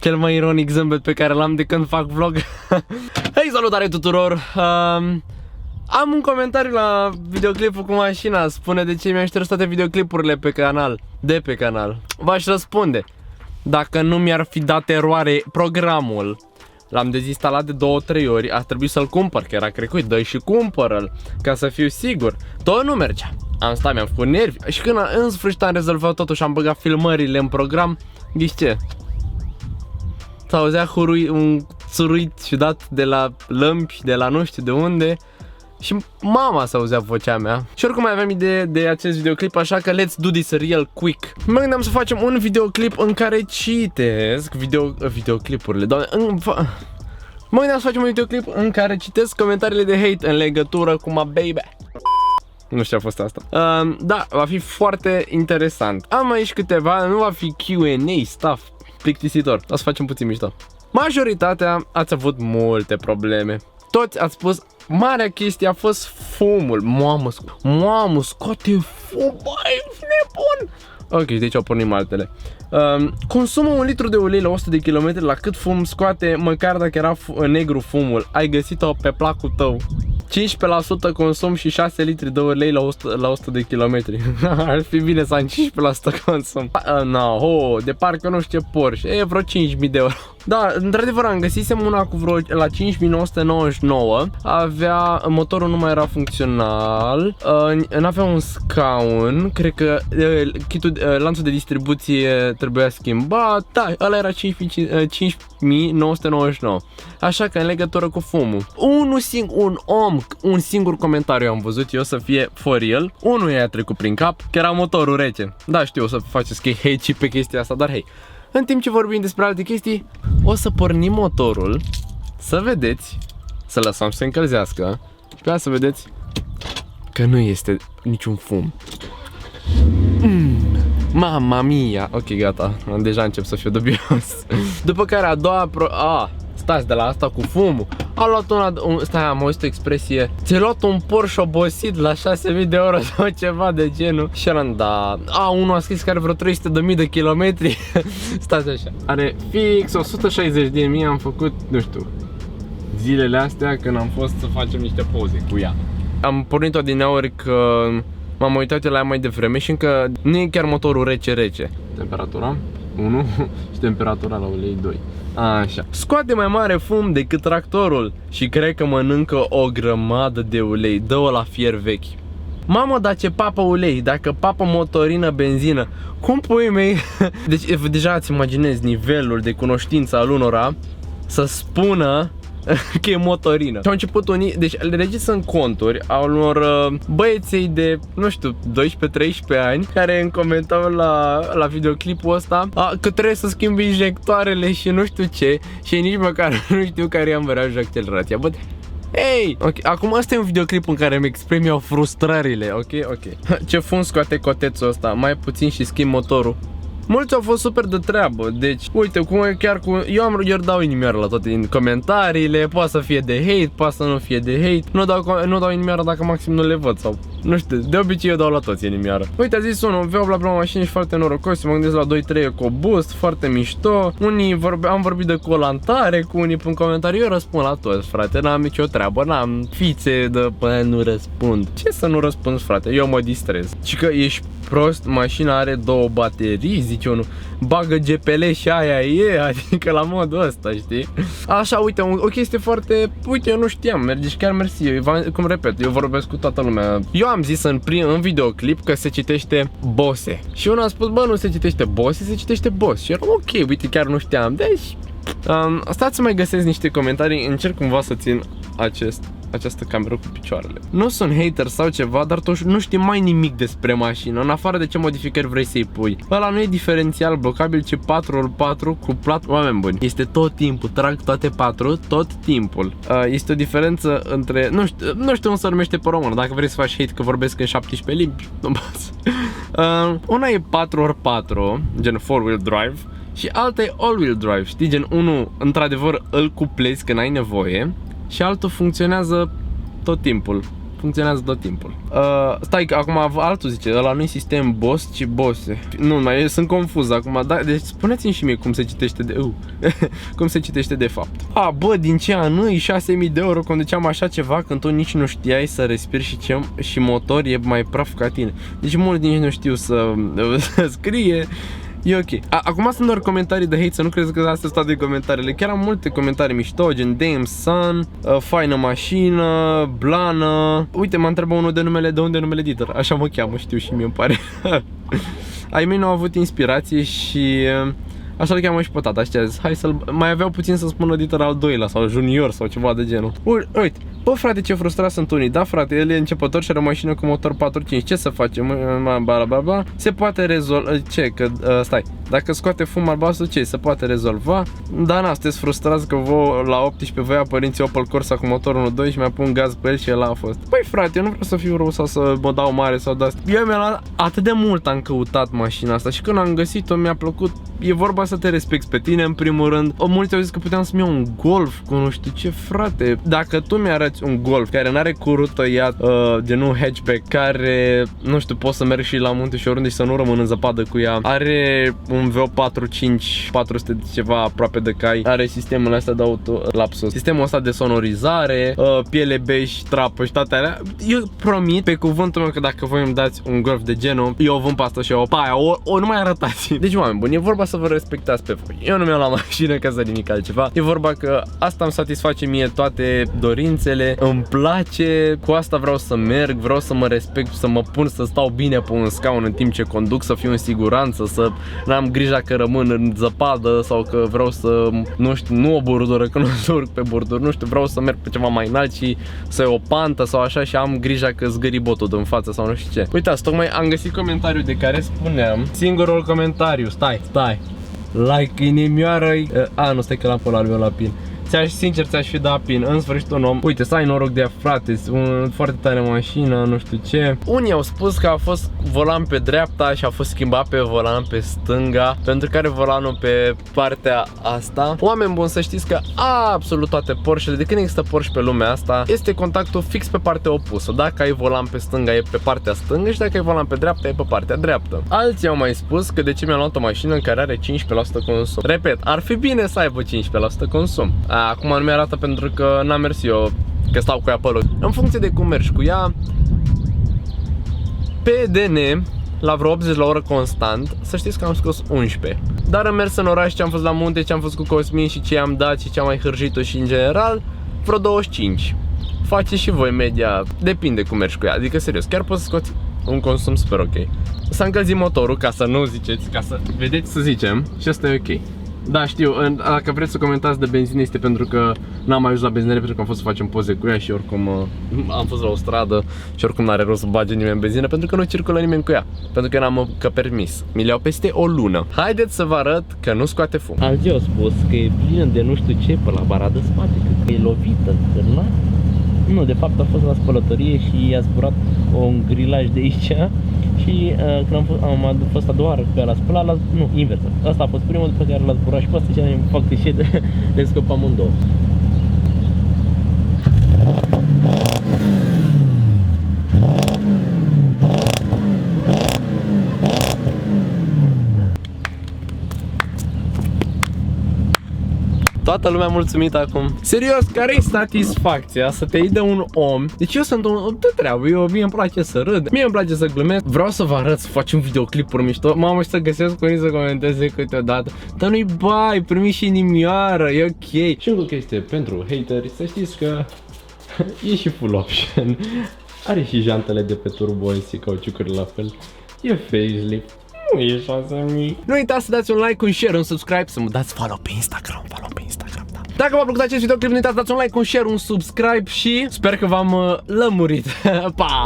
cel mai ironic zâmbet pe care l-am de când fac vlog. Hei, salutare tuturor! Am un comentariu la videoclipul cu mașina. Spune de ce mi-am șters toate videoclipurile pe canal. De pe canal. V-aș răspunde: dacă nu mi-ar fi dat eroare programul, l-am dezinstalat de 2-3 ori. A trebuit să-l cumpăr, că era crecut. Dă-i și cumpără-l, ca să fiu sigur. Tot nu mergea. Am stat, mi-am făcut nervi. Și când în sfârșit am rezolvat totul și am băgat filmările în program, ghiși ce? S-auzea un țuruit ciudat de la lămpi, de la nu știu de unde. Și mama s-auzea vocea mea. Și oricum mai aveam idee de acest videoclip, așa că let's do this real quick. Mă gândeam să facem un videoclip în care citesc videoclipurile, doamne, mă gândeam să facem un videoclip în care citesc comentariile de hate în legătură cu my baby. Nu știu ce a fost asta. Da, va fi foarte interesant. Am aici câteva, nu va fi Q&A stuff plictisitor. O să facem puțin mișto. Majoritatea ați avut multe probleme. Toți ați spus, marea chestie a fost fumul. Mamă, scoate fum, băi, nebun. Ok, deci au pornit altele. Consumă 1 litru de ulei la 100 de km, la cât fum scoate, măcar dacă era negru fumul. Ai găsit-o pe placul tău. 15% consum și 6 litri de ulei la 100 de km. Ar fi bine să am 15% consum. De parcă nu știu ce Porsche. E vreo 5.000 de euro. Da, într-adevăr am găsisem una cu vreo la 5.999. Avea, motorul nu mai era funcțional. N-avea un scaun. Cred că lanțul de distribuție trebuia schimbat. Da, ăla era 5.999. Așa că în legătură cu fumul, un singur comentariu am văzut eu să fie for real. Unul i-a trecut prin cap, că era motorul rece. Da, știu, o să faceți hate și pe chestia asta, dar hei, în timp ce vorbim despre alte chestii, o să pornim motorul, să vedeți, să lăsăm să se încălzească și pe aia să vedeți că nu este niciun fum. Mamma mia. Ok, gata, deja încep să fiu dubios. După care a doua stați, de la asta cu fumul, a luat stai, am auzit o expresie: ți-ai luat un Porsche obosit la 6.000 de euro sau ceva de genul. Și eram, da. Unul a scris că are vreo 300.000 de kilometri. Stați așa, are fix 160.000. Am făcut, nu știu, zilele astea când am fost să facem niște poze cu ea. Am pornit-o din aur că m-am uitat la ea mai devreme și încă nu e chiar motorul rece. Temperatura 1 și temperatura la ulei 2. Așa. Scoate mai mare fum decât tractorul și cred că mănâncă o grămadă de ulei. Dă-o la fier vechi. Mamă, dar ce papă ulei, dacă papă motorină, benzină. Cum pui mei? Deci deja îți imaginezi nivelul de cunoștință al unora să spună că e motorină. Și au început unii, deci le registră în conturi a unor băieței de, nu știu, 12-13 ani, care îmi comentau la videoclipul ăsta că trebuie să schimbi injectoarele și nu știu ce, și nici măcar nu știu care i-am văreajă accelerația. Bă, hey! Ok, acum asta e un videoclip în care îmi exprim eu frustrările, ok? Ce fum scoate cotețul ăsta, mai puțin și schimb motorul. Mulți au fost super de treabă, deci uite cum e chiar cu... Eu dau inimioară la toate din comentariile. Poate să fie de hate, poate să nu fie de hate. Nu dau inimioară dacă maxim nu le văd sau... Nu știu, de obicei eu dau la toți inimioară. Uite, a zis unul, V8 la prima mașină și foarte norocos. Mă gândesc la 2-3 EcoBoost, foarte mișto. Am vorbit de colantare cu unii în comentarii. Eu răspund la toți, frate, n-am nicio treabă, n-am fițe de... Bă, nu răspund. Ce să nu răspund, frate? Eu mă distrez. Și că ești prost, mașina are 2 baterii, zice unul. Bagă GPL și aia e, adică la modul ăsta, știi? Așa, uite, o chestie foarte... Uite, eu nu știam, merge și chiar mersi. Cum repet, eu vorbesc cu toată lumea. Eu am zis în videoclip că se citește Bose. Și unul a spus, bă, nu se citește Bose, se citește Boss. Și eram, ok, uite, chiar nu știam. Deci, stați să mai găsesc niște comentarii. Încerc cumva să țin această cameră cu picioarele. Nu sunt hater sau ceva, dar tu nu știi mai nimic despre mașină, în afară de ce modificări vrei să-i pui. Ăla nu e diferențial blocabil, ci 4x4 cu plat. Oameni buni, este tot timpul, trag toate 4, tot timpul. Este o diferență între, nu știu cum se numește pe română, dacă vrei să faci hate că vorbesc în 17 limbi, nu pasă. Una e 4x4, gen 4-wheel drive, și alta e all-wheel drive, știi, gen unul într-adevăr îl cuplezi când ai nevoie și altul funcționează tot timpul, funcționează tot timpul. Stai că acum altul zice, ăla nu-i sistem boss, ci bosse. Nu, mai sunt confuz acum, da, deci spuneți-mi și mie cum se citește de cum se citește de fapt. Bă, din ce an e 6.000 de euro conduceam așa ceva când tu nici nu știai să respiri și motor e mai praf ca tine. Deci mulți nici nu știu să scrie. E ok. Acum sunt doar comentarii de hate, să nu crezi că astea sunt toate comentariile. Chiar am multe comentarii mișto, gen damn son, faină mașină, blană. Uite, m-a întrebat unul de unde numele Dieter. Așa mă cheamă, știu și mie îmi pare. Ai mei nu au avut inspirație și așa-l cheamă și pe tata, știa, zis, hai să-l... Mai aveau puțin să spună Dieter al doilea sau junior sau ceva de genul. Uite, bă frate, ce frustrat sunt unii. Da frate, el e începător și are o mașină cu motor 4.5. Ce să facem? Bla. Se poate rezolva. Ce? Că, stai, dacă scoate fum albastru, ce? Se poate rezolva? Da, na, sunteți frustrați că la 18 voia părinții Opel Corsa cu motor 1.2 și mi-a pun gaz pe el și el a fost. Păi frate, eu nu vreau să fiu rău sau să mă dau mare sau de asta. Eu mi-am luat atât de mult, am căutat mașina asta și când am găsit-o mi-a plăcut. E vorba să te respecti pe tine în primul rând. Mulți au zis că puteam să-mi iau un Golf cu nu știu ce, frate. Dacă tu mi-arăți un Golf care n-are curul tăiat, genul hatchback, care, nu știu, poți să mergi și la munte și oriunde și să nu rămân în zăpadă cu ea, are un V45 400 de ceva aproape de cai, are sistemul ăsta de autolapsus, sistemul ăsta de sonorizare, piele bej, trapă și toate alea. Eu promit pe cuvântul meu că dacă voi îmi dați un Golf de genul, eu o vând pe asta și eu pe aia, o nu mai arătați. Deci oameni buni, e vorba să vă respectați pe voi. Eu nu mi-am luat mașină ca să nimic altceva. E vorba că asta îmi satisface mie toate dorințele, îmi place, cu asta vreau să merg, vreau să mă respect, să mă pun să stau bine pe un scaun în timp ce conduc, să fiu în siguranță, să n-am grija că rămân în zăpadă sau că vreau să, nu știu, nu o bordură, că nu să urc pe bordură, nu știu, vreau să merg pe ceva mai înalt și să iau o pantă sau așa și am grija că zgâri botul din față sau nu știu ce. Uitați, tocmai am găsit comentariul de care spuneam, singurul comentariu, stai, like inimioară-i, nu stai că l-am pe ăla la pin. Sincer, ți-aș fi dat pin, în sfârșit un om. Uite, să ai noroc de ea, frate, foarte tare mașină, nu știu ce. Unii au spus că a fost volan pe dreapta și a fost schimbat pe volan pe stânga, pentru că are volanul pe partea asta. Oameni buni, să știți că absolut toate Porsche-le, de când există Porsche pe lumea asta, este contactul fix pe partea opusă. Dacă ai volan pe stânga, e pe partea stângă și dacă ai volan pe dreapta, e pe partea dreaptă. Alții au mai spus că de ce mi-am luat o mașină în care are 15% consum. Repet, ar fi bine să aibă 15% consum. Acum nu mi-arată pentru că n-am mers eu, că stau cu ea pe loc. În funcție de cum mergi cu ea, pe DN, la vreo 80 la oră constant, să știți că am scos 11. Dar am mers în oraș, ce am fost la munte, ce am fost cu Cosmin și ce am dat și ce am mai hârjit-o și în general, vreo 25. Faceți și voi media, depinde cum mergi cu ea, adică serios, chiar poți să scoți un consum super ok. S-a încălzit motorul, ca să nu ziceți, ca să vedeți să zicem, și asta e ok. Da, știu, dacă vreți să comentați de benzină este pentru că n-am mai ajuns la benzinărie, pentru că am fost să facem poze cu ea și oricum am fost la o stradă și oricum n-are rost să bage nimeni benzină pentru că nu circulă nimeni cu ea, pentru că n-am permis. Mi le-au peste o lună. Haideți să vă arăt că nu scoate fum. Alții au spus că e plină de nu știu ce pe la bara de spate, că e lovită, că nu, de fapt a fost la spălătorie și i-a zburat un grilaj de aici. Și când am fost a doua oară pe la spălat, nu, invers. Asta a fost primul pe care l-a zburat și pe asta și am fac clișe de scop amândouă. Toată lumea mulțumită acum. Serios, care e satisfacția să te iei de un om? Deci eu sunt un de treabă, mie îmi place să râd, mie îmi place să glumesc. Vreau să vă arăt, să facem videoclipuri mișto. Mamă, și să găsesc unii să comenteze câteodată. Dar nu-i bai, primi și inimioară, e ok. Și încă o chestie pentru hateri, să știți că e și full option. Are și jantele de pe turbo și cauciucuri la fel. E facelift. Nu e 6000. Nu uitați să dați un like, un share, un subscribe, să mă dați follow pe Instagram, da. Dacă v-a plăcut acest videoclip, nu uitați să dați un like, un share, un subscribe și sper că v-am lămurit. Pa!